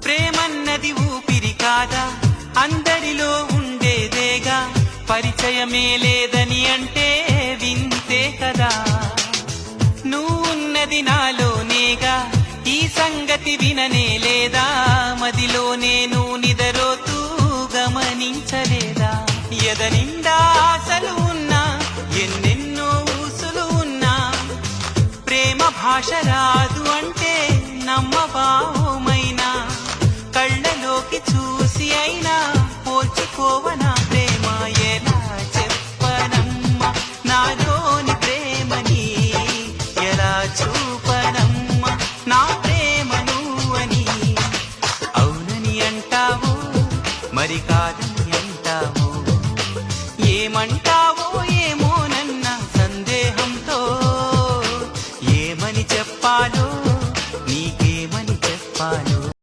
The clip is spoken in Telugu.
ప్రేమన్నది ఊపిరి కాదా, అందరిలో ఉండేదేగా, పరిచయమే లేదని అంటే వింతే కదా. నువ్వున్నది నాలోనేగా, ఈ సంగతి విననే లేదా, మదిలో నేను నిదరోతూ గమనించలేదా. ఎదనిండా ఆశలు ఉన్నా, ఎన్నెన్నో ఊసులు ఉన్నా, ప్రేమ భాష రాదు అంటే నమ్మవామైనా, కళ్ళలోకి చూసి అయినా పోల్చుకోవనా ప్రేమ. ఎలా చెప్పనమ్మా నాలోని ప్రేమని, ఎలా చూపనమ్మా నా ప్రేమ నువ్వని. అవునని అంటావు మరి